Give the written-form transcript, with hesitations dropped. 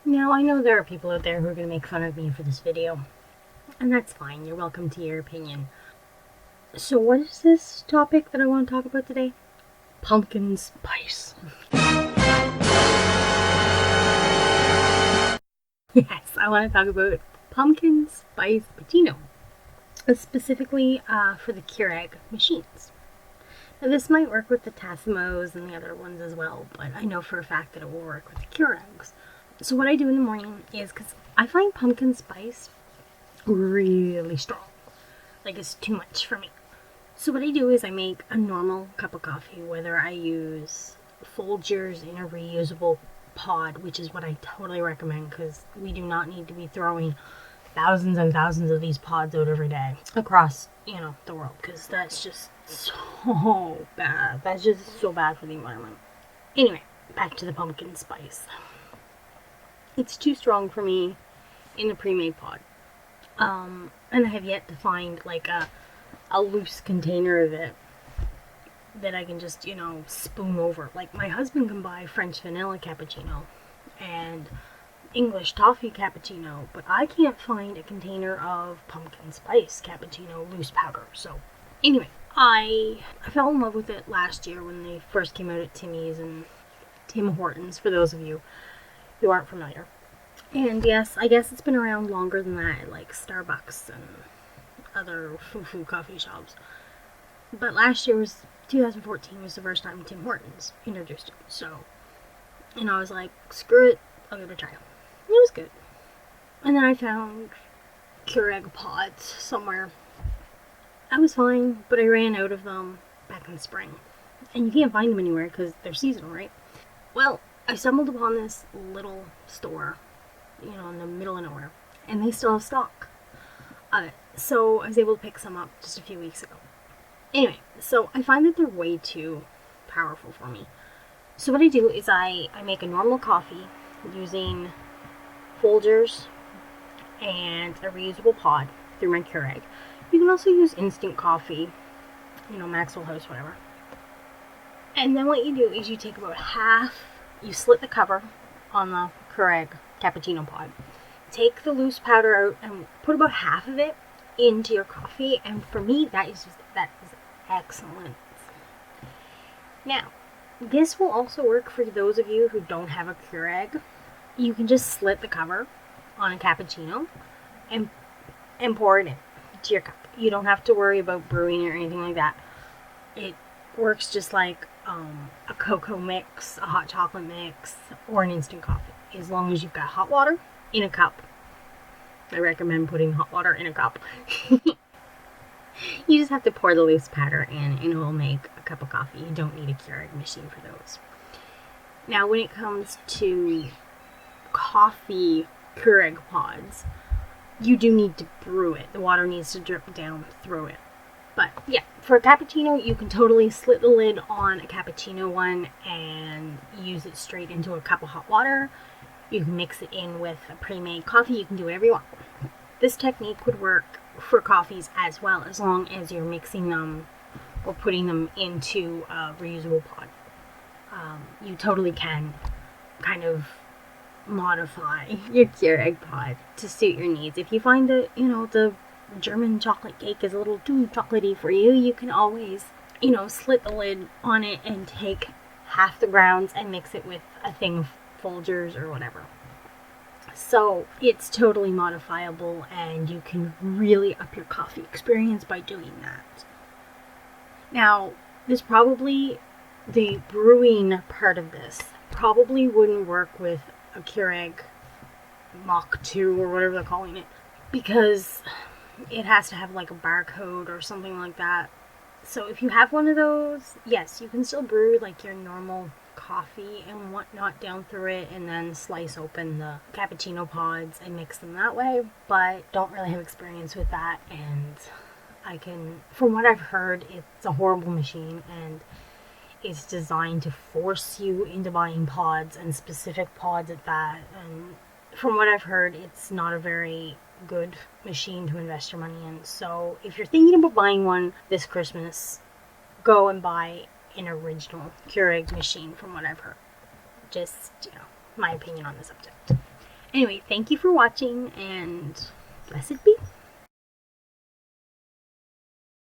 Now, I know there are people out there who are going to make fun of me for this video, and that's fine. You're welcome to your opinion. So, what is this topic that I want to talk about today? Pumpkin spice. Yes, I want to talk about pumpkin spice cappuccino, specifically for the Keurig machines. Now, this might work with the Tassimos and the other ones as well, but I know for a fact that it will work with the Keurigs. So what I do in the morning is, because I find pumpkin spice really strong. Like, it's too much for me. So what I do is I make a normal cup of coffee, whether I use Folgers in a reusable pod, which is what I totally recommend, because we do not need to be throwing thousands and thousands of these pods out every day across, the world, because that's just so bad. That's just so bad for the environment. Anyway, back to the pumpkin spice. It's too strong for me in the pre-made pod. And I have yet to find like a loose container of it that I can just, spoon over. Like, my husband can buy French vanilla cappuccino and English toffee cappuccino, but I can't find a container of pumpkin spice cappuccino loose powder. So anyway, I fell in love with it last year when they first came out at Timmy's and Tim Hortons, for those of you who aren't familiar. And yes, I guess it's been around longer than that at like Starbucks and other foo-foo coffee shops. But last year 2014 was the first time Tim Hortons introduced it. So, I was like, screw it, I'll give it a try. It was good. And then I found Keurig pods somewhere. I was fine, but I ran out of them back in the spring. And you can't find them anywhere because they're seasonal, right? Well, I stumbled upon this little store, in the middle of nowhere, and they still have stock of it. So I was able to pick some up just a few weeks ago. Anyway, so I find that they're way too powerful for me. So what I do is I make a normal coffee using Folgers and a reusable pod through my Keurig. You can also use instant coffee, Maxwell House, whatever. And then what you do is you take about half, you slit the cover on the Keurig cappuccino pod, take the loose powder out and put about half of it into your coffee, and for me that is excellent. Now, this will also work for those of you who don't have a Keurig. You can just slit the cover on a cappuccino and pour it in to your cup. You don't have to worry about brewing or anything like that. It works just like a cocoa mix, a hot chocolate mix, or an instant coffee, as long as you've got hot water in a cup. I recommend putting hot water in a cup. You just have to pour the loose powder in and it will make a cup of coffee. You don't need a Keurig machine for those. Now, when it comes to coffee Keurig pods, you do need to brew it. The water needs to drip down through it. But yeah, for a cappuccino, you can totally slit the lid on a cappuccino one and use it straight into a cup of hot water. You can mix it in with a pre-made coffee. You can do whatever you want. This technique would work for coffees as well, as long as you're mixing them or putting them into a reusable pod. You totally can kind of modify your Keurig pod to suit your needs. If you find that, the German chocolate cake is a little too chocolatey for you, you can always, slit the lid on it and take half the grounds and mix it with a thing of Folgers or whatever. So it's totally modifiable, and you can really up your coffee experience by doing that. Now, the brewing part of this probably wouldn't work with a Keurig Mach 2 or whatever they're calling it, because it has to have like a barcode or something like that. So if you have one of those, yes, you can still brew like your normal coffee and whatnot down through it, and then slice open the cappuccino pods and mix them that way, but don't really have experience with that. And from what I've heard, it's a horrible machine, and it's designed to force you into buying pods, and specific pods at that. And from what I've heard, it's not a very good machine to invest your money in. So if you're thinking about buying one this Christmas, go and buy an original Keurig machine, from what I've heard. Just, my opinion on the subject. Anyway, thank you for watching, and blessed be.